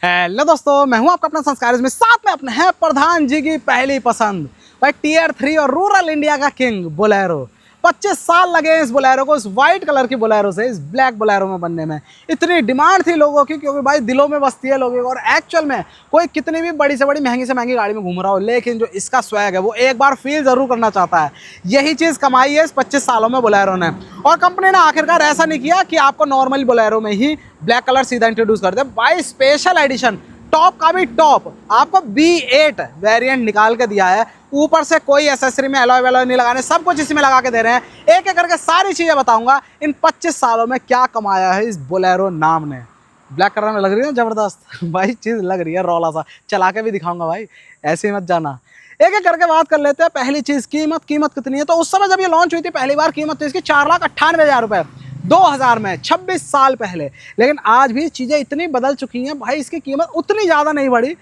Hello दोस्तों, मैं हूं आपका अपना संस्कार में, साथ में अपने हैं प्रधान जी की पहली पसंद भाई टीयर 3 और रूरल इंडिया का किंग बोलेरो। 25 साल लगे इस बोलेरो को, इस वाइट कलर की बोलेरो से इस ब्लैक बोलेरो में बनने में। इतनी डिमांड थी लोगों की क्योंकि भाई दिलों में बसती है लोगों को। और एक्चुअल में कोई कितनी भी बड़ी से बड़ी महंगी से महंगी गाड़ी में घूम रहा हो, लेकिन जो इसका स्वैग है वो एक बार फील जरूर करना चाहता है। यही चीज़ कमाई है इस 25 सालों में बोलेरो ने। और कंपनी ने आखिरकार ऐसा नहीं किया कि आपको नॉर्मल बोलेरो में ही ब्लैक कलर सीधा इंट्रोड्यूस कर दे। भाई स्पेशल एडिशन टॉप का भी टॉप आपको B8 वेरिएंट निकाल के दिया है। ऊपर से कोई एसेसरी में अलॉय वेलॉय नहीं लगाने, सब कुछ इसी में लगा के दे रहे हैं। एक एक करके सारी चीज़ें बताऊंगा इन 25 सालों में क्या कमाया है इस बोलेरो नाम ने। ब्लैक कलर में लग रही है जबरदस्त भाई, चीज़ लग रही है रौला सा, चला के भी दिखाऊंगा भाई, ऐसे ही मत जाना। एक एक करके बात कर लेते हैं। पहली चीज़ कीमत कितनी है। तो उस समय जब ये लॉन्च हुई थी पहली बार, कीमत थी इसकी 4,98,000 रुपये 2000 में, 26 साल पहले। लेकिन आज भी चीज़ें इतनी बदल चुकी हैं भाई, इसकी कीमत उतनी ज़्यादा नहीं बढ़ी।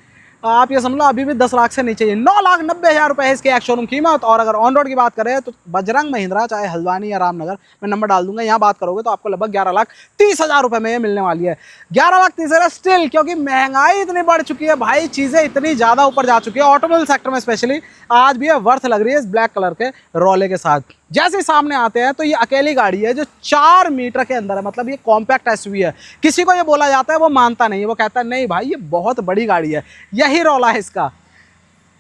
आप ये समझ लो अभी भी 10 लाख से नीचे है। 9,90,000 रुपये है इसकी एक्स शोरूम कीमत। और अगर ऑन रोड की बात करें तो बजरंग महिंद्रा, चाहे हल्द्वानी या रामनगर, मैं नंबर डाल दूंगा, यहाँ बात करोगे तो आपको लगभग 11,30,000 रुपये में ये मिलने वाली है। 11,30,000 स्टिल, क्योंकि महंगाई इतनी बढ़ चुकी है भाई, चीज़ें इतनी ज़्यादा ऊपर जा चुकी है ऑटोमोबाइल सेक्टर में स्पेशली। आज भी ये वर्थ लग रही है इस ब्लैक कलर के रोले के साथ। जैसे ही सामने आते हैं तो ये अकेली गाड़ी है जो 4 मीटर के अंदर है, मतलब ये कॉम्पैक्ट एसयूवी है। किसी को ये बोला जाता है वो मानता नहीं है, वो कहता है नहीं भाई ये बहुत बड़ी गाड़ी है। यही रोला है इसका।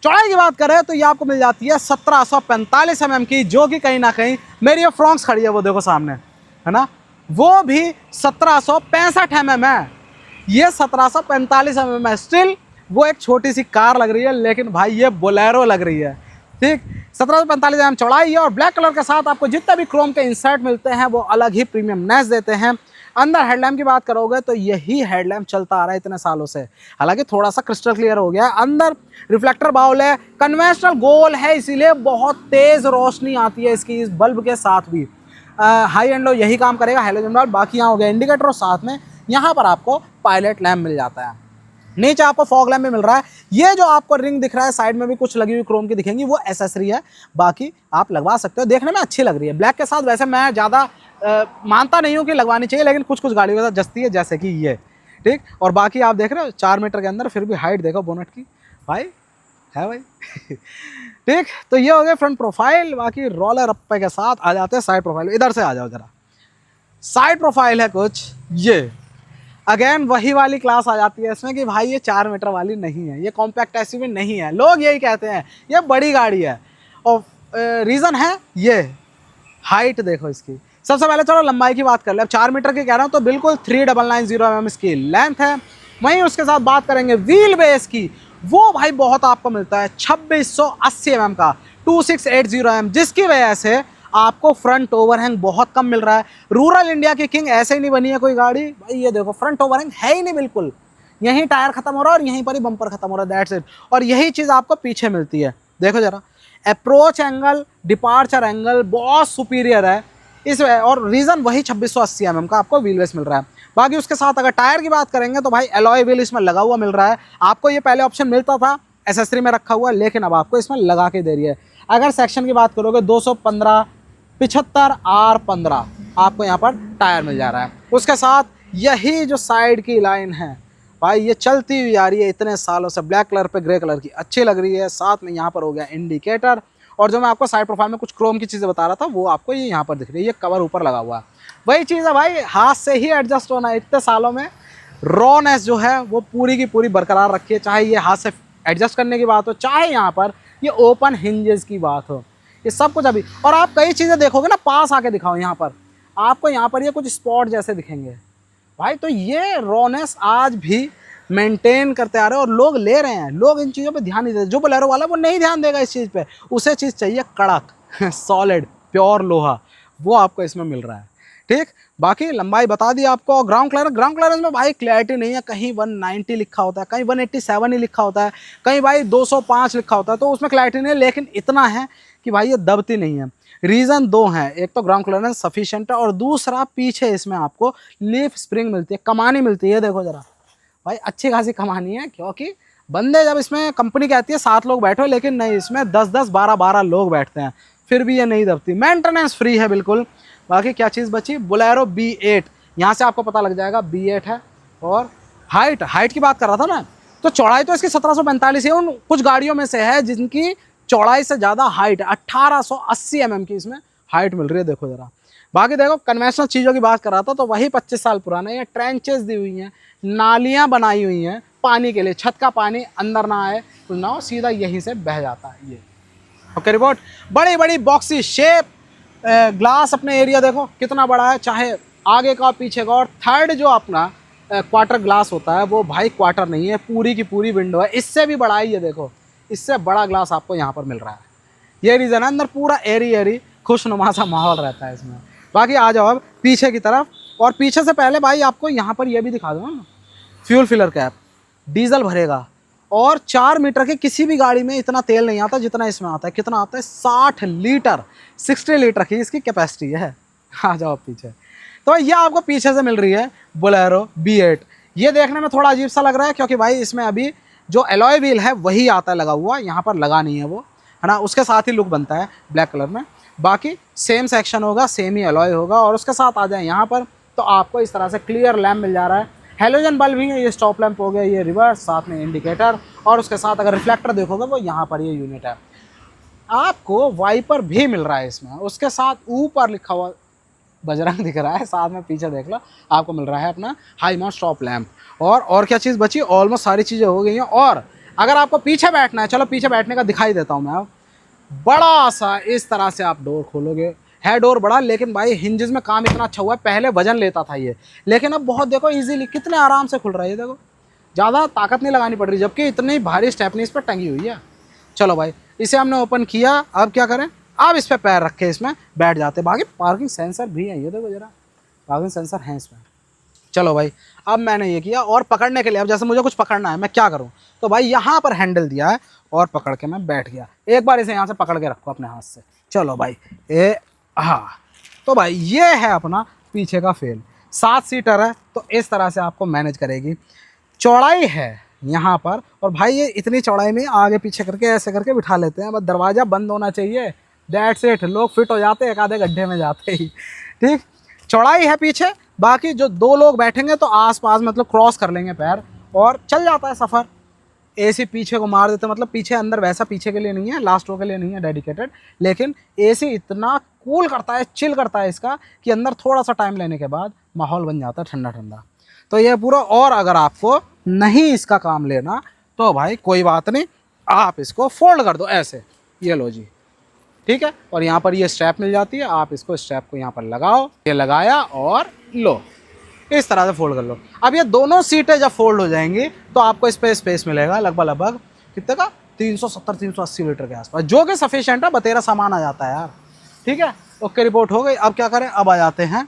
चौड़ाई की बात करें तो ये आपको मिल जाती है 1745 mm की, जो कि कहीं ना कहीं मेरी ये फ्रॉन्क्स खड़ी है वो देखो सामने, है ना, वो भी 1765 mm है। ये 1745 mm है। स्टिल वो एक छोटी सी कार लग रही है, लेकिन भाई ये बोलेरो लग रही है। ठीक, 1745 mm चौड़ाई है। और ब्लैक कलर के साथ आपको जितने भी क्रोम के इंसर्ट मिलते हैं वो अलग ही प्रीमियमनेस देते हैं। अंदर हेडलैम्प की बात करोगे तो यही हेडलैम्प चलता आ रहा है इतने सालों से, हालांकि थोड़ा सा क्रिस्टल क्लियर हो गया है। अंदर रिफ्लेक्टर बाउल है, कन्वेंशनल गोल है, इसीलिए बहुत तेज़ रोशनी आती है इसकी इस बल्ब के साथ भी। हाई एंड लो यही काम करेगा, हैलोजन बल्ब। बाकी यहाँ हो गया इंडिकेटर, और साथ में यहाँ पर आपको पायलट लैम्प मिल जाता है। नीचे आपको फॉग लैम्प भी मिल रहा है। ये जो आपको रिंग दिख रहा है साइड में भी कुछ लगी हुई क्रोम की दिखेंगी, वो एसेसरी है, बाकी आप लगवा सकते हो। देखने में अच्छी लग रही है ब्लैक के साथ। वैसे मैं ज़्यादा मानता नहीं हूँ कि लगवानी चाहिए, लेकिन कुछ कुछ गाड़ियों के साथ जचती है, जैसे कि ये। ठीक, और बाकी आप देख रहे हो 4 मीटर के अंदर, फिर भी हाइट देखो बोनट की भाई, है भाई ठीक, तो ये हो गया फ्रंट प्रोफाइल। बाकी रोलर रप्पे के साथ आ जाते हैं साइड प्रोफाइल। इधर से आ जाओ जरा, साइड प्रोफाइल है कुछ ये। अगेन वही वाली क्लास आ जाती है इसमें कि भाई ये 4 मीटर वाली नहीं है, ये कॉम्पैक्ट एसयूवी नहीं है। लोग यही कहते हैं ये बड़ी गाड़ी है, और रीज़न है ये हाइट देखो इसकी। सबसे पहले चलो लंबाई की बात कर ले। अब 4 मीटर की कह रहा हूँ तो बिल्कुल 3990 mm इसकी लेंथ है। वहीं उसके साथ बात करेंगे व्हील बेस की, वो भाई बहुत आपको मिलता है 2680 mm का, 2680 mm, जिसकी वजह से आपको फ्रंट ओवरहैंग बहुत कम मिल रहा है। रूरल इंडिया की किंग ऐसे ही नहीं बनी है कोई गाड़ी भाई, ये देखो फ्रंट ओवरहैंग है ही नहीं बिल्कुल। यहीं टायर खत्म हो रहा है और यहीं पर ही बम्पर खत्म हो रहा है, दैट्स इट। और यही चीज़ आपको पीछे मिलती है, देखो जरा, अप्रोच एंगल, डिपार्चर एंगल बहुत सुपीरियर है इस। और रीज़न वही 2680 mm का आपको व्हील बेस मिल रहा है। बाकी उसके साथ अगर टायर की बात करेंगे तो भाई एलॉय व्हील इसमें लगा हुआ मिल रहा है आपको। ये पहले ऑप्शन मिलता था एसेसरी में रखा हुआ, लेकिन अब आपको इसमें लगा के दे रही है। अगर सेक्शन की बात करोगे 215 75 R15 आपको यहाँ पर टायर मिल जा रहा है। उसके साथ यही जो साइड की लाइन है भाई, ये चलती हुई आ रही है इतने सालों से, ब्लैक कलर पे ग्रे कलर की, अच्छी लग रही है। साथ में यहाँ पर हो गया इंडिकेटर, और जो मैं आपको साइड प्रोफाइल में कुछ क्रोम की चीज़ें बता रहा था वो आपको ये यहाँ पर दिख रही है। ये कवर ऊपर लगा हुआ है, वही चीज़ है भाई, हाथ से ही एडजस्ट होना है। इतने सालों में रॉनेस जो है वो पूरी की पूरी बरकरार रखी है, चाहे ये हाथ से एडजस्ट करने की बात हो, चाहे यहाँ पर ये ओपन हिंजेस की बात हो, ये सब कुछ अभी। और आप कई चीज़ें देखोगे ना, पास आके दिखाओ, यहाँ पर आपको यहाँ पर ये कुछ स्पॉट जैसे दिखेंगे भाई। तो ये रॉनेस आज भी मेंटेन करते आ रहे हैं और लोग ले रहे हैं। लोग इन चीज़ों पे ध्यान नहीं देते। जो बोलेरो वाला वो नहीं ध्यान देगा इस चीज़ पे, उसे चीज़ चाहिए कड़क सॉलिड प्योर लोहा, वो आपको इसमें मिल रहा है। ठीक, बाकी लंबाई बता दी आपको। ग्राउंड क्लियरेंस में भाई क्लैरिटी नहीं है, कहीं 190 लिखा होता है, कहीं 187 ही लिखा होता है, कहीं भाई 205 लिखा होता है, तो उसमें क्लैरिटी नहीं है। लेकिन इतना है कि भाई ये दबती नहीं है। रीज़न 2 हैं, एक तो ग्राउंड क्लियरेंस सफिशिएंट है, और दूसरा पीछे इसमें आपको लीफ स्प्रिंग मिलती है, कमानी मिलती है। देखो जरा भाई, अच्छी खासी कमानी है, क्योंकि बंदे जब इसमें, कंपनी कहती है 7 लोग बैठो, लेकिन नहीं, इसमें 10-10 12-12 लोग बैठते हैं, फिर भी ये नहीं दबती। मेंटेनेंस फ्री है बिल्कुल। बाकी क्या चीज़ बची, बोलेरो B8, यहाँ से आपको पता लग जाएगा B8 है। और हाइट की बात कर रहा था ना, तो चौड़ाई तो इसकी 1745 है। उन कुछ गाड़ियों में से है जिनकी चौड़ाई से ज़्यादा हाइट है। 1880 mm की इसमें हाइट मिल रही है, देखो ज़रा। बाकी देखो कन्वेंशनल चीज़ों की बात कर रहा था तो वही 25 साल पुराना है। ट्रेंचेस दी हुई हैं, नालियाँ बनाई हुई हैं पानी के लिए, छत का पानी अंदर ना आए, तो ना सीधा यहीं से बह जाता है ये। ओके रिपोर्ट, बड़ी बड़ी बॉक्सी शेप ग्लास, अपने एरिया देखो कितना बड़ा है, चाहे आगे का पीछे का। और थर्ड जो अपना क्वार्टर ग्लास होता है वो भाई क्वार्टर नहीं है, पूरी की पूरी विंडो है। इससे भी बड़ा है ये देखो, इससे बड़ा ग्लास आपको यहाँ पर मिल रहा है। ये रीज़न है, अंदर पूरा एरी खुशनुमा सा माहौल रहता है इसमें। बाकी आ जाओ अब पीछे की तरफ। और पीछे से पहले भाई आपको यहाँ पर ये भी दिखा दूँ ना, फ्यूल फिलर कैप, डीजल भरेगा। और 4 मीटर के किसी भी गाड़ी में इतना तेल नहीं आता जितना इसमें आता है। कितना आता है? 60 लीटर, 60 लीटर की इसकी कैपेसिटी है। आ जाओ पीछे। तो ये आपको पीछे से मिल रही है बोलेरो B8। ये देखने में थोड़ा अजीब सा लग रहा है क्योंकि भाई इसमें अभी जो एलॉय व्हील है वही आता है लगा हुआ, यहाँ पर लगा नहीं है वो, है ना। उसके साथ ही लुक बनता है ब्लैक कलर में। बाकी सेम सेक्शन होगा, सेम ही एलॉय होगा। और उसके साथ आ जाए यहाँ पर तो आपको इस तरह से क्लियर लैम्प मिल जा रहा है। हेलोजन बल्ब भी है, ये स्टॉप लैंप हो गया, ये रिवर्स, साथ में इंडिकेटर। और उसके साथ अगर रिफ्लेक्टर देखोगे वो यहाँ पर ये यूनिट है। आपको वाइपर भी मिल रहा है इसमें। उसके साथ ऊपर लिखा हुआ बजरंग दिख रहा है, साथ में पीछे देख लो आपको मिल रहा है अपना हाई माउंट स्टॉप लैंप। और क्या चीज़ बची? ऑलमोस्ट सारी चीज़ें हो गई हैं। और अगर आपको पीछे बैठना है, चलो पीछे बैठने का दिखाई देता हूँ मैं। अब बड़ा सा इस तरह से आप डोर खोलोगे, है डोर बड़ा, लेकिन भाई हिंजेस में काम इतना अच्छा हुआ है। पहले वजन लेता था ये, लेकिन अब बहुत देखो इजीली कितने आराम से खुल रहा है ये देखो, ज़्यादा ताकत नहीं लगानी पड़ रही, जबकि इतनी भारी स्टेपनी इस पर टंगी हुई है। चलो भाई इसे हमने ओपन किया, अब क्या करें? अब इस पर पैर रख के इसमें बैठ जाते। बाकी पार्किंग सेंसर भी है, ये देखो जरा, पार्किंग सेंसर है इसमें। चलो भाई अब मैंने ये किया। और पकड़ने के लिए, अब जैसे मुझे कुछ पकड़ना है, मैं क्या करूँ? तो भाई यहाँ पर हैंडल दिया है और पकड़ के मैं बैठ गया। एक बार इसे यहाँ से पकड़ के रखो अपने हाथ से। चलो भाई हाँ, तो भाई ये है अपना पीछे का फेल। 7 सीटर है तो इस तरह से आपको मैनेज करेगी। चौड़ाई है यहाँ पर, और भाई ये इतनी चौड़ाई में आगे पीछे करके ऐसे करके बिठा लेते हैं। बस दरवाज़ा बंद होना चाहिए, दैट्स इट। लोग फिट हो जाते हैं एक आधे गड्ढे में जाते ही। ठीक, चौड़ाई है पीछे। बाकी जो 2 लोग बैठेंगे तो आसपास मतलब क्रॉस कर लेंगे पैर और चल जाता है सफ़र। एसी पीछे को मार देते, मतलब पीछे अंदर वैसा पीछे के लिए नहीं है, लास्ट रो के लिए नहीं है डेडिकेटेड, लेकिन एसी इतना कूल करता है, चिल करता है इसका, कि अंदर थोड़ा सा टाइम लेने के बाद माहौल बन जाता है ठंडा ठंडा। तो ये पूरा। और अगर आपको नहीं इसका काम लेना तो भाई कोई बात नहीं, आप इसको फोल्ड कर दो ऐसे, ये लो जी, ठीक है। और यहाँ पर ये स्ट्रैप मिल जाती है, आप इसको स्ट्रैप को यहाँ पर लगाओ, ये लगाया और लो, इस तरह से फोल्ड कर लो। अब ये दोनों सीटें जब फोल्ड हो जाएंगी तो आपको इस पर स्पेस मिलेगा लगभग कितने का? 370-380 लीटर के आसपास, जो कि सफिशिएंट है, बतेरा सामान आ जाता है यार। ठीक है, ओके रिपोर्ट हो गई। अब क्या करें? अब आ जाते हैं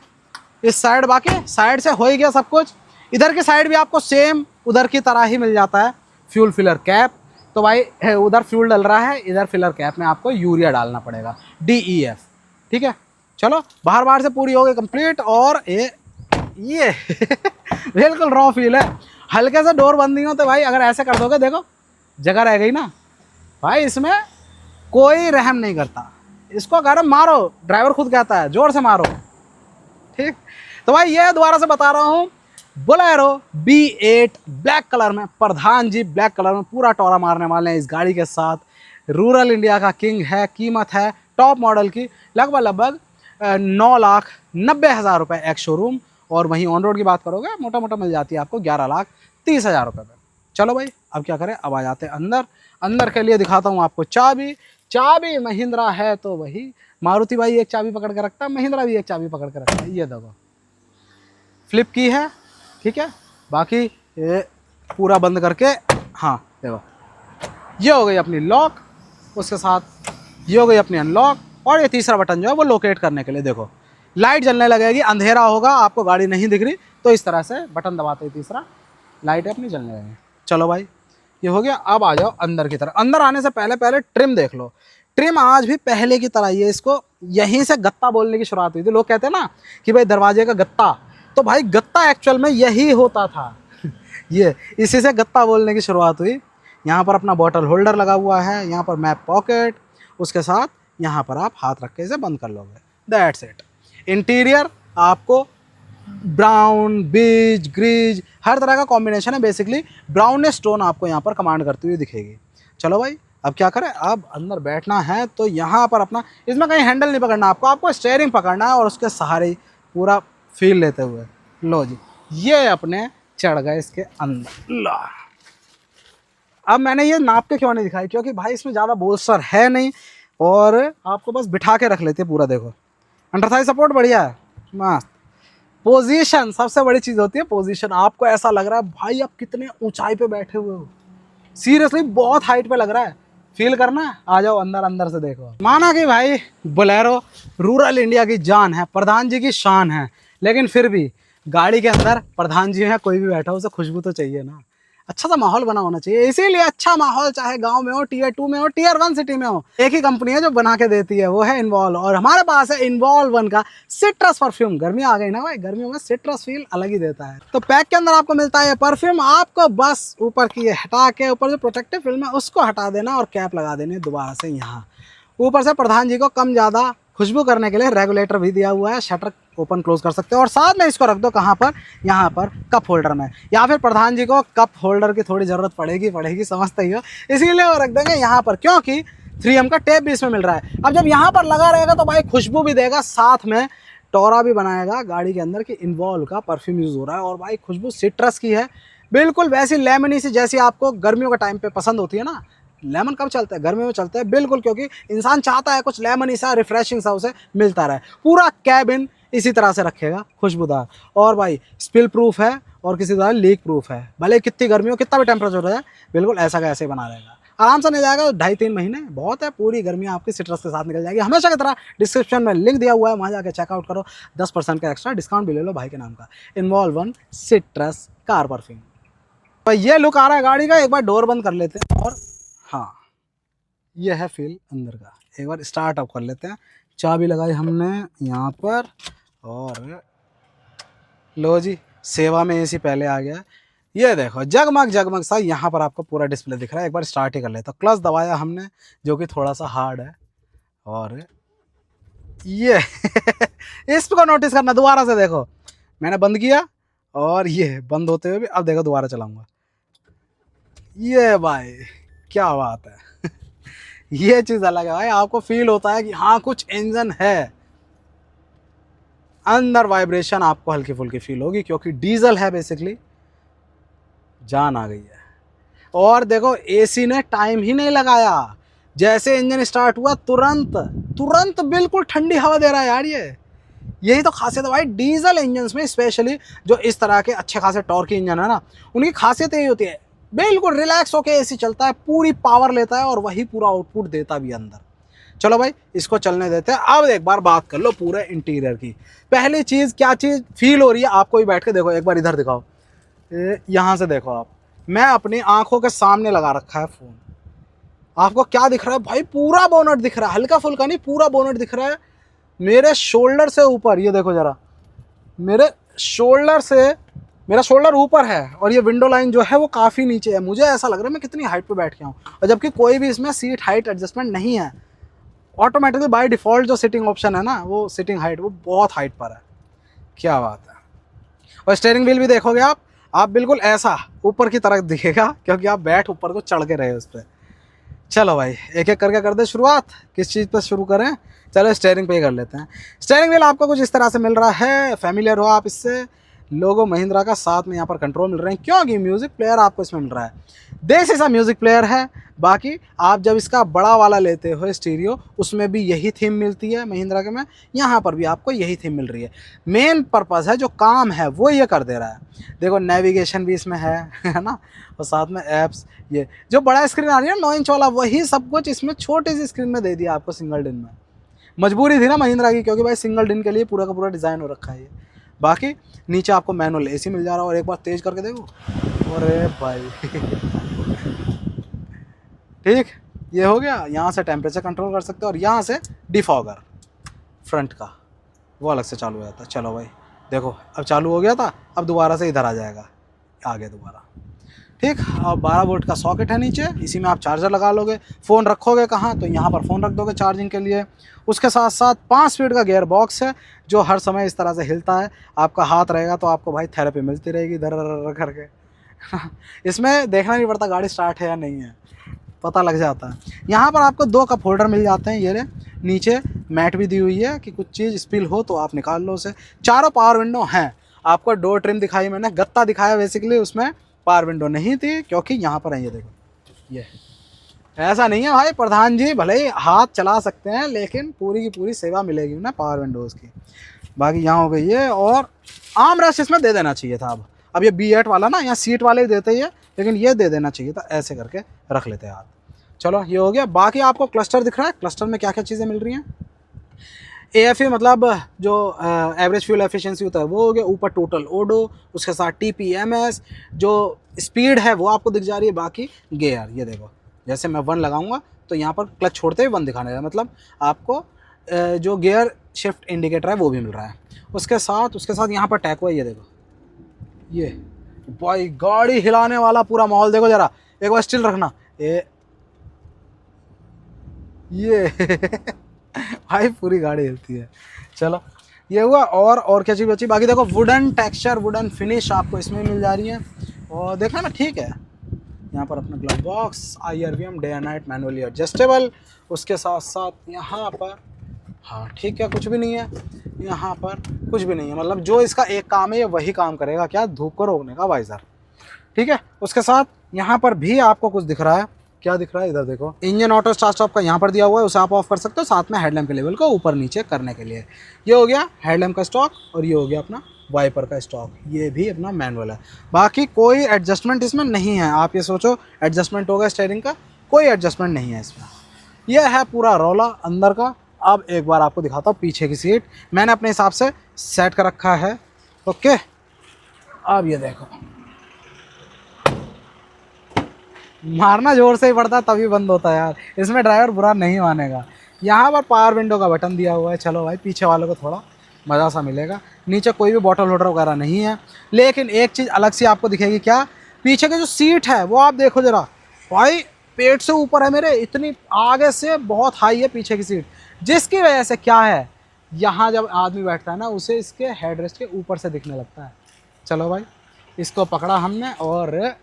इस साइड। बाकी साइड से हो ही गया सब कुछ। इधर की साइड भी आपको सेम उधर की तरह ही मिल जाता है, फ्यूल फिलर कैप। तो भाई उधर फ्यूल डल रहा है, इधर फिलर कैप में आपको यूरिया डालना पड़ेगा, DEF। ठीक है, चलो बाहर से पूरी हो गई कंप्लीट। और ये बिल्कुल रॉ फील है। हल्के से डोर बंद नहीं हो तो भाई अगर ऐसे कर दोगे, देखो जगह रह गई ना भाई, इसमें कोई रहम नहीं करता। इसको अगर मारो, ड्राइवर खुद कहता है जोर से मारो। ठीक, तो भाई ये दोबारा से बता रहा हूँ, बोलेरो B8 ब्लैक कलर में, प्रधान जी ब्लैक कलर में पूरा टोरा मारने वाले हैं इस गाड़ी के साथ। रूरल इंडिया का किंग है। कीमत है टॉप मॉडल की लगभग 9,90,000 रुपये एक्स शोरूम। और वहीं ऑन रोड की बात करोगे मोटा मोटा मिल जाती है आपको 11,30,000 रुपये में। चलो भाई अब क्या करें? अब आ जाते हैं अंदर। अंदर के लिए दिखाता हूँ आपको चाबी महिंद्रा है तो वही, मारुति भाई एक चाबी पकड़ के रखता है, महिंद्रा भी एक चाबी पकड़ के रखता है। ये देखो फ्लिप की है, ठीक है। बाकी ये पूरा बंद करके, हाँ देखो ये हो गई अपनी लॉक, उसके साथ ये हो गई अपनी अनलॉक। और ये तीसरा बटन जो है वो लोकेट करने के लिए, देखो लाइट जलने लगेगी, अंधेरा होगा, आपको गाड़ी नहीं दिख रही तो इस तरह से बटन दबाते ही तीसरा लाइट अपनी जलने लगेगी। चलो भाई ये हो गया। अब आ जाओ अंदर की तरफ। अंदर आने से पहले ट्रिम देख लो। ट्रिम आज भी पहले की तरह ही है। इसको यहीं से गत्ता बोलने की शुरुआत हुई थी। लोग कहते हैं ना कि भाई दरवाजे का गत्ता, तो भाई गत्ता एक्चुअल में यही होता था। ये इसी से गत्ता बोलने की शुरुआत हुई। यहाँ पर अपना बॉटल होल्डर लगा हुआ है, यहाँ पर मैप पॉकेट, उसके साथ यहाँ पर आप हाथ रख के इसे बंद कर लोगे, दैट्स इट। इंटीरियर आपको ब्राउन, बीज, ग्रीज, हर तरह का कॉम्बिनेशन है। बेसिकली ब्राउन स्टोन आपको यहाँ पर कमांड करती हुई दिखेगी। चलो भाई, अब क्या करें, अब अंदर बैठना है तो यहाँ पर अपना, इसमें कहीं हैंडल नहीं पकड़ना आपको, आपको स्टेयरिंग पकड़ना है और उसके सहारे ही पूरा फील लेते हुए। लो जी, ये अपने चढ़ गए इसके अंदर। ला, अब मैंने ये नाप के क्यों नहीं दिखाई, क्योंकि भाई इसमें ज़्यादा बोल्स्टर है नहीं और आपको बस बिठा के रख लेते हैं पूरा। देखो अंडर थाई सपोर्ट बढ़िया है, मस्त। पोजीशन सबसे बड़ी चीज़ होती है, पोजीशन। आपको ऐसा लग रहा है भाई आप कितने ऊंचाई पे बैठे हुए हो, सीरियसली बहुत हाइट पे लग रहा है। फील करना है, आ जाओ अंदर, अंदर से देखो। माना कि भाई बोलेरो रूरल इंडिया की जान है, प्रधान जी की शान है, लेकिन फिर भी गाड़ी के अंदर प्रधान जी है, कोई भी बैठा हो उसे खुशबू तो चाहिए ना। अच्छा सा माहौल बना होना चाहिए, इसीलिए अच्छा माहौल चाहे गांव में हो, टीयर 2 में हो, टीयर 1 सिटी में हो, एक ही कंपनी है जो बना के देती है, वो है इन्वॉल्व। और हमारे पास है इन्वॉल्व 1 का सिट्रस परफ्यूम। गर्मी आ गई ना भाई, गर्मियों में सिट्रस फील अलग ही देता है। तो पैक के अंदर आपको मिलता है परफ्यूम, आपको बस ऊपर की ये हटा के, ऊपर जो प्रोटेक्टिव फिल्म है उसको हटा देना और कैप लगा देनी है दोबारा से यहाँ। ऊपर से प्रधान जी को कम ज़्यादा खुशबू करने के लिए रेगुलेटर भी दिया हुआ है, शटर ओपन क्लोज कर सकते हो। और साथ में इसको रख दो कहाँ पर, यहाँ पर कप होल्डर में, या फिर प्रधान जी को कप होल्डर की थोड़ी ज़रूरत पड़ेगी, समझते ही हो, इसीलिए वो रख देंगे यहाँ पर, क्योंकि 3M का टेप भी इसमें मिल रहा है। अब जब यहाँ पर लगा रहेगा तो भाई खुशबू भी देगा, साथ में टोरा भी बनाएगा गाड़ी के अंदर कि इन्वॉल्व का परफ्यूम यूज़ हो रहा है। और भाई खुशबू सिट्रस की है, बिल्कुल वैसी लेमनी सी जैसी आपको गर्मियों के टाइम पे पसंद होती है ना। लेमन कब चलता है, गर्मियों में चलता है बिल्कुल, क्योंकि इंसान चाहता है कुछ लेमन सा रिफ्रेशिंग सा उसे मिलता रहे। पूरा कैबिन इसी तरह से रखेगा खुशबूदार, और भाई स्पिल प्रूफ है और किसी तरह लीक प्रूफ है। भले कितनी गर्मी हो, कितना भी टेम्परेचर है, बिल्कुल ऐसा का ऐसे ही बना रहेगा। आराम से नहीं जाएगा, 2.5-3 महीने बहुत है, पूरी गर्मी आपकी सिट्रस के साथ निकल जाएगी। हमेशा की तरह डिस्क्रिप्शन में लिंक दिया हुआ है, वहाँ जाकर चेकआउट करो, 10% का एक्स्ट्रा डिस्काउंट भी ले लो भाई के नाम का। Involve 1 citrus car perfume. तो ये लुक आ रहा है गाड़ी का, एक बार डोर बंद कर लेते हैं और हाँ, ये है फील अंदर का। एक बार स्टार्ट अप कर लेते हैं, चाबी लगाई हमने यहाँ पर और लो जी, सेवा में एसी पहले आ गया। ये देखो जगमग जगमग सा यहाँ पर आपको पूरा डिस्प्ले दिख रहा है। एक बार स्टार्ट ही कर लेते हैं। क्लच दबाया हमने, जो कि थोड़ा सा हार्ड है, और ये इसको नोटिस करना, दोबारा से देखो, मैंने बंद किया और ये बंद होते हुए भी, अब देखो दोबारा चलाऊंगा। ये भाई क्या बात है ये चीज़ अलग है भाई, आपको फील होता है कि हाँ कुछ इंजन है अंदर। वाइब्रेशन आपको हल्की फुल्की फील होगी, क्योंकि डीजल है बेसिकली। जान आ गई है। और देखो एसी ने टाइम ही नहीं लगाया, जैसे इंजन स्टार्ट हुआ तुरंत तुरंत बिल्कुल ठंडी हवा दे रहा है यार। यही तो खासियत है भाई डीजल इंजन्स में, स्पेशली जो इस तरह के अच्छे खासे टॉर्की इंजन है ना, उनकी खासियत यही होती है, बिल्कुल रिलैक्स होके एसी चलता है, पूरी पावर लेता है और वही पूरा आउटपुट देता भी अंदर। चलो भाई इसको चलने देते हैं। अब एक बार बात कर लो पूरे इंटीरियर की। पहली चीज़, क्या चीज़ फील हो रही है आपको भी बैठ के देखो, एक बार इधर दिखाओ, यहाँ से देखो आप, मैं अपनी आंखों के सामने लगा रखा है फ़ोन। आपको क्या दिख रहा है भाई, पूरा बोनट दिख रहा है, हल्का फुल्का नहीं, पूरा बोनट दिख रहा है मेरे शोल्डर से ऊपर। ये देखो ज़रा, मेरे शोल्डर से, मेरा शोल्डर ऊपर है और ये विंडो लाइन जो है वो काफ़ी नीचे है। मुझे ऐसा लग रहा है मैं कितनी हाइट पे बैठ गया हूँ, और जबकि कोई भी इसमें सीट हाइट एडजस्टमेंट नहीं है। ऑटोमेटिकली बाय डिफ़ॉल्ट जो सिटिंग ऑप्शन है ना, वो सिटिंग हाइट वो बहुत हाइट पर है। क्या बात है। और स्टीयरिंग व्हील भी देखोगे आप बिल्कुल ऐसा ऊपर की तरफ दिखेगा, क्योंकि आप बैठ ऊपर को चढ़ के रहे उस पर। चलो भाई एक एक करके कर दे शुरुआत, किस चीज़ पर शुरू करें। चलो स्टीयरिंग पे ही कर लेते हैं। स्टीयरिंग व्हील आपको कुछ इस तरह से मिल रहा है, फैमिलियर हो आप इससे। लोगो महिंद्रा का, साथ में यहाँ पर कंट्रोल मिल रहे हैं, क्योंकि म्यूज़िक प्लेयर आपको इसमें मिल रहा है। देसी सा म्यूज़िक प्लेयर है। बाकी आप जब इसका बड़ा वाला लेते हो स्टीरियो, उसमें भी यही थीम मिलती है महिंद्रा के में, यहाँ पर भी आपको यही थीम मिल रही है। मेन पर्पज़ है, जो काम है वो ये कर दे रहा है। देखो नेविगेशन भी इसमें है ना, और साथ में ऐप्स, ये जो बड़ा स्क्रीन आ रही है 9 इंच वाला, वही सब कुछ इसमें छोटी सी स्क्रीन में दे दिया आपको सिंगल डिन में। मजबूरी थी ना महिंद्रा की, क्योंकि भाई सिंगल डिन के लिए पूरा का पूरा डिज़ाइन हो रखा है ये। बाकी नीचे आपको मैनुअल एसी मिल जा रहा है, और एक बार तेज़ करके देखो, अरे भाई ठीक, ये हो गया। यहाँ से टेम्परेचर कंट्रोल कर सकते हो, और यहाँ से डिफॉगर फ्रंट का वो अलग से चालू हो जाता है। चलो भाई देखो अब चालू हो गया था, अब दोबारा से इधर आ जाएगा आगे दोबारा। ठीक। अब 12 वोल्ट का सॉकेट है नीचे, इसी में आप चार्जर लगा लोगे। फ़ोन रखोगे कहाँ, तो यहाँ पर फ़ोन रख दोगे चार्जिंग के लिए। उसके साथ साथ 5 स्पीड का गियर बॉक्स है जो हर समय इस तरह से हिलता है। आपका हाथ रहेगा तो आपको भाई थेरेपी मिलती रहेगी धर करके। इसमें देखना नहीं पड़ता गाड़ी स्टार्ट है या नहीं है, पता लग जाता है। यहाँ पर आपको 2 कप होल्डर मिल जाते हैं। ये रे नीचे मैट भी दी हुई है कि कुछ चीज़ स्पिल हो तो आप निकाल लो उसे। चारों पावर विंडो हैं। आपको डोर ट्रिम दिखाई मैंने, गत्ता दिखाया बेसिकली, उसमें पावर विंडो नहीं थी क्योंकि यहाँ पर है। ये देखो, ये ऐसा नहीं है भाई, प्रधान जी भले ही हाथ चला सकते हैं लेकिन पूरी की पूरी सेवा मिलेगी ना पावर विंडोज़ की। बाकी यहाँ हो गई है, और आर्म रेस्ट इसमें दे देना चाहिए था। अब ये B8 वाला ना, यहाँ सीट वाले ही देते ही है, लेकिन ये दे देना चाहिए था। ऐसे करके रख लेते हैं हाथ। चलो ये हो गया। बाकी आपको क्लस्टर दिख रहा है, क्लस्टर में क्या क्या चीज़ें मिल रही हैं। AFE मतलब जो एवरेज फ्यूल एफिशिएंसी होता है वो हो गया। ऊपर टोटल ओडो, उसके साथ TPMS, जो स्पीड है वो आपको दिख जा रही है। बाकी गियर, ये देखो, जैसे मैं 1 लगाऊंगा तो यहाँ पर क्लच छोड़ते ही 1 दिखाने लगा, मतलब आपको जो गियर शिफ्ट इंडिकेटर है वो भी मिल रहा है। उसके साथ यहाँ पर टैको है। ये देखो, ये भाई गाड़ी हिलाने वाला पूरा माहौल देखो जरा, एक बार स्टिल रखना। ये भाई पूरी गाड़ी हिलती है। चलो ये हुआ। और क्या चीज़ बची, बाकी देखो वुडन टेक्सचर, वुडन फिनिश आपको इसमें मिल जा रही है। और देखना ना, ठीक है। यहाँ पर अपना glove box, IRVM day and night manually adjustable. उसके साथ यहाँ पर हाँ ठीक है, कुछ भी नहीं है यहाँ पर, कुछ भी नहीं है। मतलब जो इसका एक काम है ये वही काम करेगा, क्या, धूप को रोकने का वाइज़र। ठीक है। उसके साथ यहाँ पर भी आपको कुछ दिख रहा है। क्या दिख रहा है, इधर देखो, इंजन ऑटो स्टार्ट स्टॉप का यहाँ पर दिया हुआ है, उसे आप ऑफ कर सकते हो, साथ में हेडलैम्प के लेवल को ऊपर नीचे करने के लिए। ये हो गया हेडलैम्प का स्टॉक, और ये हो गया अपना वाइपर का स्टॉक। ये भी अपना मैनुअल है। बाकी कोई एडजस्टमेंट इसमें नहीं है। आप ये सोचो एडजस्टमेंट होगा स्टीयरिंग का, कोई एडजस्टमेंट नहीं है इसमें। यह है पूरा रौला अंदर का। अब एक बार आपको दिखाता हूँ पीछे की सीट, मैंने अपने हिसाब से सेट कर रखा है। ओके, अब ये देखो, मारना जोर से ही पड़ता है तभी बंद होता है यार, इसमें ड्राइवर बुरा नहीं मानेगा। यहाँ पर पावर विंडो का बटन दिया हुआ है। चलो भाई, पीछे वालों को थोड़ा मज़ा सा मिलेगा। नीचे कोई भी बॉटल होल्डर वगैरह नहीं है, लेकिन एक चीज़ अलग सी आपको दिखेगी। क्या, पीछे की जो सीट है वो आप देखो ज़रा भाई, पेट से ऊपर है मेरे, इतनी आगे से बहुत हाई है पीछे की सीट, जिसकी वजह से क्या है, यहाँ जब आदमी बैठता है ना उसे इसके हेडरेस्ट के ऊपर से दिखने लगता है। चलो भाई, इसको पकड़ा हमने और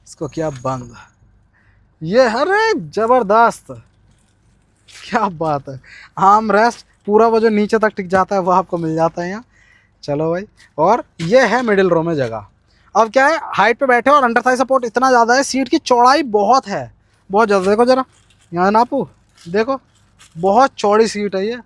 इसको किया बंद। ये अरे जबरदस्त, क्या बात है। आर्म रेस्ट पूरा वो जो नीचे तक टिक जाता है वो आपको मिल जाता है यहाँ। चलो भाई, और ये है मिडिल रो में जगह। अब क्या है, हाइट पे बैठे और अंडर थाई सपोर्ट इतना ज़्यादा है, सीट की चौड़ाई बहुत है, बहुत ज़्यादा। देखो ज़रा यहाँ नापू, देखो बहुत चौड़ी सीट है ये,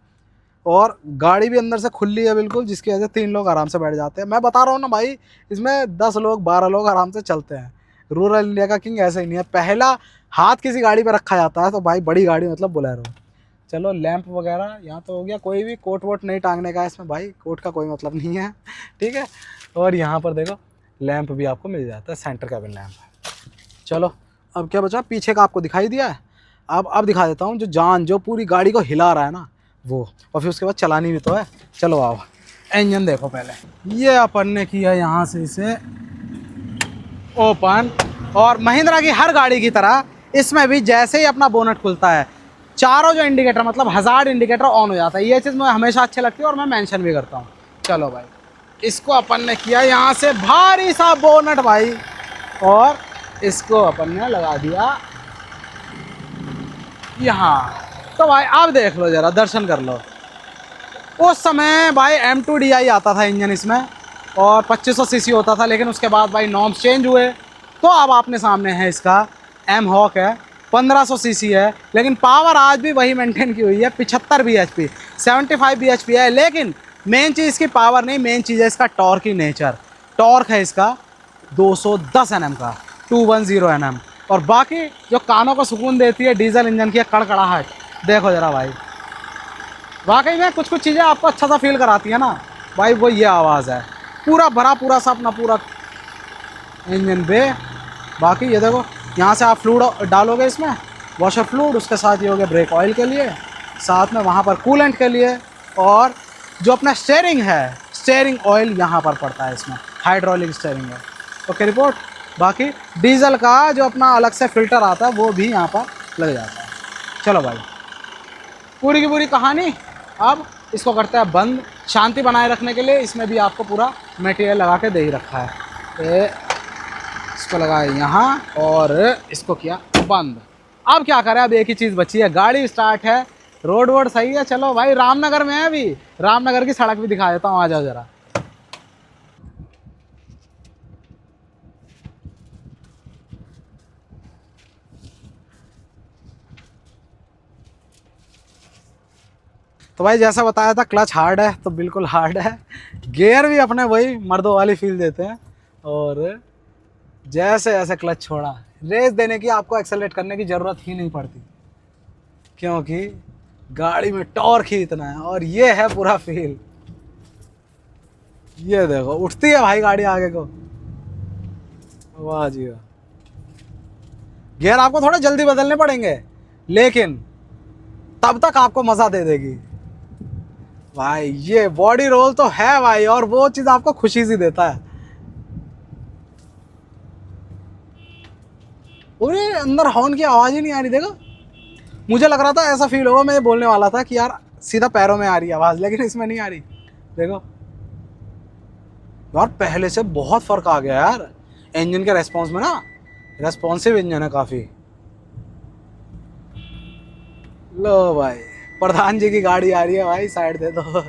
और गाड़ी भी अंदर से खुली है बिल्कुल, जिसकी वजह से 3 लोग आराम से बैठ जाते हैं। मैं बता रहा हूँ ना भाई, इसमें 10 लोग 12 लोग आराम से चलते हैं। रूरल इंडिया का किंग ऐसे ही नहीं है, पहला हाथ किसी गाड़ी पे रखा जाता है तो भाई बड़ी गाड़ी मतलब बोलेरो। चलो लैंप वगैरह यहाँ तो हो गया, कोई भी कोट वोट नहीं टांगने का है इसमें भाई, कोट का कोई मतलब नहीं है। ठीक है। और यहाँ पर देखो लैंप भी आपको मिल जाता है, सेंटर कैबिन लैंप। चलो अब क्या बचा, पीछे का आपको दिखाई दिया है। अब दिखा देता हूँ जो पूरी गाड़ी को हिला रहा है ना वो, और फिर उसके बाद चलानी भी तो है। चलो आओ, इंजन देखो पहले। ये अपन ने किया यहाँ से इसे ओपन, और महिंद्रा की हर गाड़ी की तरह इसमें भी जैसे ही अपना बोनट खुलता है, चारों जो इंडिकेटर मतलब हज़ार्ड इंडिकेटर ऑन हो जाता है। ये चीज़ मुझे हमेशा अच्छी लगती है और मैं मेंशन भी करता हूँ। चलो भाई, इसको अपन ने किया यहाँ से भारी सा बोनट भाई, और इसको अपन ने लगा दिया यहाँ। तो भाई अब देख लो ज़रा, दर्शन कर लो। उस समय भाई M2DI आता था इंजन इसमें, और 2500 सीसी होता था, लेकिन उसके बाद भाई नॉर्म्स चेंज हुए, तो अब आपने सामने है इसका M-Hawk है, 1500 सीसी है, लेकिन पावर आज भी वही मेंटेन की हुई है, 75 bhp, 75 bhp है। लेकिन मेन चीज़ इसकी पावर नहीं, मेन चीज़ है इसका टॉर्क की नेचर। टॉर्क है इसका 210 Nm का, 210 Nm। और बाकी जो कानों को सुकून देती है डीजल इंजन की कड़कड़ाहट, देखो ज़रा भाई, वाकई में कुछ कुछ चीज़ें आपको अच्छा सा फील कराती है ना भाई, वो ये आवाज़ है। पूरा भरा पूरा सा अपना पूरा इंजन बे। बाकी ये देखो, यहाँ से आप फ्लूइड डालोगे इसमें, वॉशर फ्लूइड, उसके साथ ये हो गया ब्रेक ऑयल के लिए, साथ में वहाँ पर कूलेंट के लिए। और जो अपना स्टीयरिंग है, स्टीयरिंग ऑयल यहाँ पर पड़ता है, इसमें हाइड्रोलिक स्टीयरिंग है। Okay report. बाकी डीजल का जो अपना अलग से फ़िल्टर आता है वो भी यहाँ पर लग जाता है। चलो भाई, पूरी की पूरी कहानी अब इसको करते हैं बंद। शांति बनाए रखने के लिए इसमें भी आपको पूरा मटेरियल लगा के दे ही रखा है। इसको लगाए यहाँ और इसको किया बंद। अब क्या करें, अब एक ही चीज़ बची है, गाड़ी स्टार्ट है, रोड वोड सही है। चलो भाई, रामनगर में है, अभी रामनगर की सड़क भी दिखा देता हूँ, आ जाओ ज़रा। तो भाई जैसा बताया था, क्लच हार्ड है तो बिल्कुल हार्ड है। गियर भी अपने वही मर्दों वाली फील देते हैं। और जैसे जैसे क्लच छोड़ा, रेस देने की आपको एक्सेलरेट करने की ज़रूरत ही नहीं पड़ती, क्योंकि गाड़ी में टॉर्क ही इतना है। और ये है पूरा फील, ये देखो उठती है भाई गाड़ी आगे को, वाह जी वाह। गियर आपको थोड़ा जल्दी बदलने पड़ेंगे, लेकिन तब तक आपको मज़ा दे देगी भाई। ये बॉडी रोल तो है भाई, और वो चीज़ आपको खुशी सी देता है। अरे अंदर हॉर्न की आवाज़ ही नहीं आ रही, देखो। मुझे लग रहा था, ऐसा फील होगा, मैं ये बोलने वाला था कि यार सीधा पैरों में आ रही है आवाज़, लेकिन इसमें नहीं आ रही। देखो यार, पहले से बहुत फ़र्क आ गया यार इंजन के रेस्पॉन्स में ना। रेस्पॉन्सिव इंजन है काफ़ी। लो भाई, प्रधान जी की गाड़ी आ रही है भाई, साइड दे दो।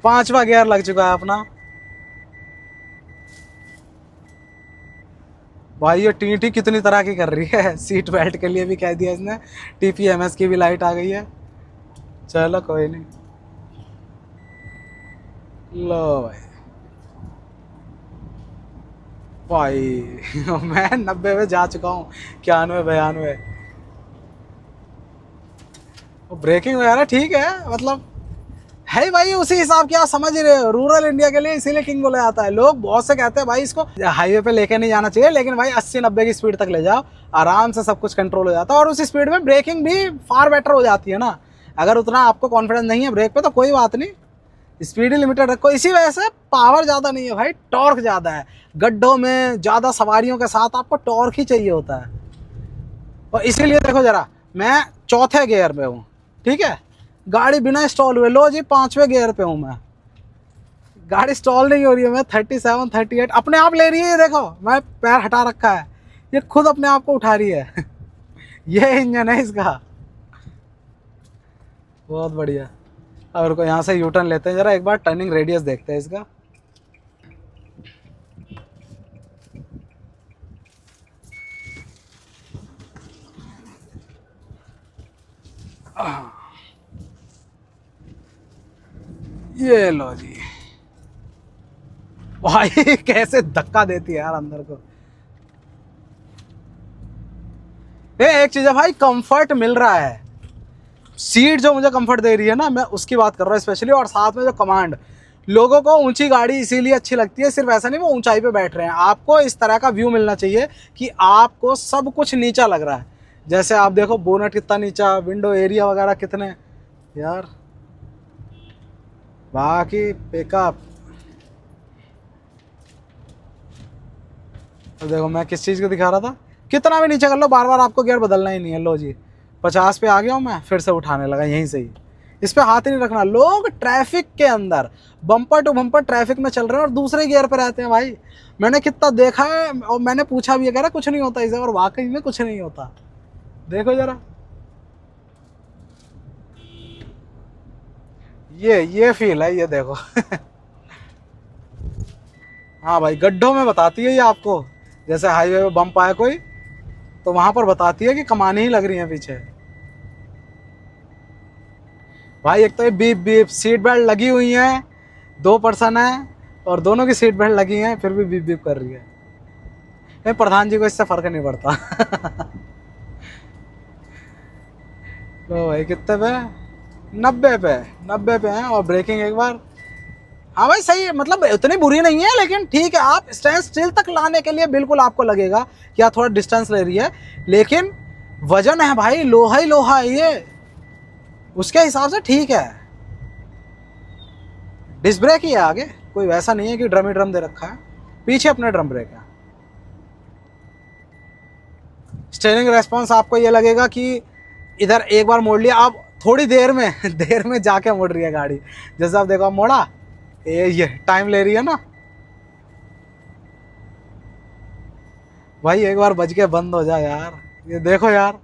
5वां गियर लग चुका है अपना भाई। ये टी कितनी तरह की कर रही है, सीट बेल्ट के लिए भी कह दिया इसने, TPMS की भी लाइट आ गई है। चलो कोई नहीं। लो भाई मैं 90 में जा चुका हूँ, 91 92। ब्रेकिंग वगैरह ठीक है, मतलब है भाई उसी हिसाब की, आप समझ ही रहे हो। रूरल इंडिया के लिए इसीलिए किंग बोला जाता है। लोग बहुत से कहते हैं भाई इसको हाईवे पे लेके नहीं जाना चाहिए, लेकिन भाई 80-90 की स्पीड तक ले जाओ, आराम से सब कुछ कंट्रोल हो जाता है। और उस स्पीड में ब्रेकिंग भी फार बेटर हो जाती है ना। अगर उतना आपको कॉन्फिडेंस नहीं है ब्रेक पे तो कोई बात नहीं, स्पीड ही लिमिटेड रखो। इसी वजह से पावर ज़्यादा नहीं है भाई, टॉर्क ज़्यादा है। गड्ढों में ज़्यादा सवारियों के साथ आपको टॉर्क ही चाहिए होता है। और इसीलिए देखो ज़रा, मैं 4थे गियर में हूँ, ठीक है, गाड़ी बिना स्टॉल हुए। लो जी, 5वें गियर पे हूँ मैं, गाड़ी स्टॉल नहीं हो रही है। मैं 37 38 अपने आप ले रही है। ये देखो, मैं पैर हटा रखा है, ये खुद अपने आप को उठा रही है। ये इंजन है इसका, बहुत बढ़िया। और को यहाँ से यू टर्न लेते हैं, ज़रा एक बार टर्निंग रेडियस देखते हैं इसका। ये लो जी भाई, कैसे धक्का देती है यार अंदर को। ये एक चीज़ है भाई, कंफर्ट मिल रहा है। सीट जो मुझे कंफर्ट दे रही है ना, मैं उसकी बात कर रहा हूँ स्पेशली। और साथ में जो कमांड, लोगों को ऊंची गाड़ी इसीलिए अच्छी लगती है, सिर्फ ऐसा नहीं वो ऊंचाई पे बैठ रहे हैं। आपको इस तरह का व्यू मिलना चाहिए कि आपको सब कुछ नीचा लग रहा है। जैसे आप देखो, बोनट कितना नीचा, विंडो एरिया वगैरह कितने यार। बाकी पिकअप तो देखो, मैं किस चीज़ को दिखा रहा था, कितना भी नीचे कर लो, बार बार आपको गियर बदलना ही नहीं है। लो जी, 50 पे आ गया हूँ मैं, फिर से उठाने लगा यहीं से ही। इस पे हाथ ही नहीं रखना। लोग ट्रैफिक के अंदर बम्पर टू बम्पर ट्रैफिक में चल रहे हैं और दूसरे गियर पे रहते हैं भाई। मैंने कितना देखा है, और मैंने पूछा भी है, कह रहा कुछ नहीं होता इसे, और वाकई में कुछ नहीं होता। देखो जरा, ये फील है, ये देखो। हाँ भाई, गड्ढों में बताती है ये आपको। जैसे हाईवे पे बम्प आया कोई, तो वहां पर बताती है कि कमाने ही लग रही है पीछे। भाई एक तो ये बीप बीप, सीट बेल्ट लगी हुई है, 2 पर्सन है और दोनों की सीट बेल्ट लगी है, फिर भी बीप बीप कर रही है। नहीं, प्रधान जी को इससे फर्क नहीं पड़ता। तो भाई कितने पे, 90 पे, 90 पे हैं। और ब्रेकिंग एक बार, हाँ भाई सही है, मतलब उतनी बुरी नहीं है, लेकिन ठीक है। आप स्टैंड स्टिल तक लाने के लिए बिल्कुल आपको लगेगा कि आप थोड़ा डिस्टेंस ले रही है, लेकिन वजन है भाई, लोहा ही लोहा है ये, उसके हिसाब से ठीक है। डिस्क ब्रेक ही है आगे, कोई वैसा नहीं है कि ड्रम ही ड्रम दे रखा है, पीछे अपने ड्रम ब्रेक है। स्टीयरिंग रेस्पॉन्स आपको ये लगेगा कि इधर एक बार मोड़ लिया, आप थोड़ी देर में जाके मोड़ रही है गाड़ी। जैसे आप देखो, आप मोड़ा, ये टाइम ले रही है ना भाई, एक बार बज के बंद हो जाए यार। ये देखो यार,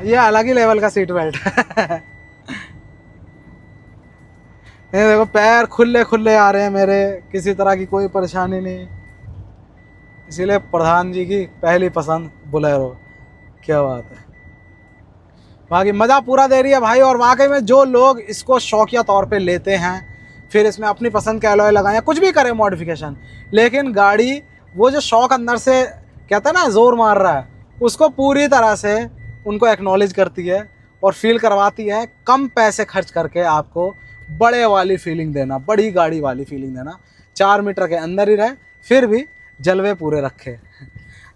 ये अलग ही लेवल का सीट बेल्ट है। ये देखो, पैर खुले खुले आ रहे हैं मेरे, किसी तरह की कोई परेशानी नहीं। इसीलिए प्रधान जी की पहली पसंद बोलेरो। क्या बात है, बाकी मज़ा पूरा दे रही है भाई। और वाकई में जो लोग इसको शौकिया तौर पे लेते हैं, फिर इसमें अपनी पसंद के एलॉय लगाएं, कुछ भी करें मॉडिफिकेशन, लेकिन गाड़ी वो जो शौक अंदर से कहता है ना जोर मार रहा है, उसको पूरी तरह से उनको एक्नॉलेज करती है और फील करवाती है। कम पैसे खर्च करके आपको बड़े वाली फीलिंग देना, बड़ी गाड़ी वाली फीलिंग देना, 4 मीटर के अंदर ही रहे फिर भी जलवे पूरे रखे।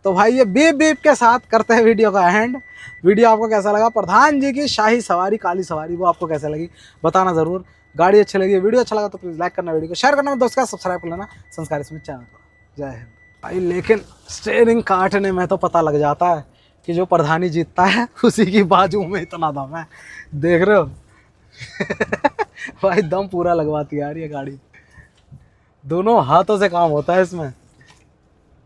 तो भाई ये बीप बीप के साथ करते हैं वीडियो का एंड। वीडियो आपको कैसा लगा, प्रधान जी की शाही सवारी, काली सवारी, वो आपको कैसा लगी बताना ज़रूर। गाड़ी अच्छी लगी, वीडियो अच्छा लगा तो प्लीज़ लाइक करना, वीडियो को शेयर करना, दोस्त का सब्सक्राइब कर लेना संस्कार स्मिथ चैनल को। जय हिंद भाई। लेकिन स्टीयरिंग काटने में तो पता लग जाता है कि जो प्रधानी जीतता है उसी की बाजू में इतना दम है, देख रहे हो। भाई दम पूरा लगवाती है यार ये गाड़ी, दोनों हाथों से काम होता है इसमें।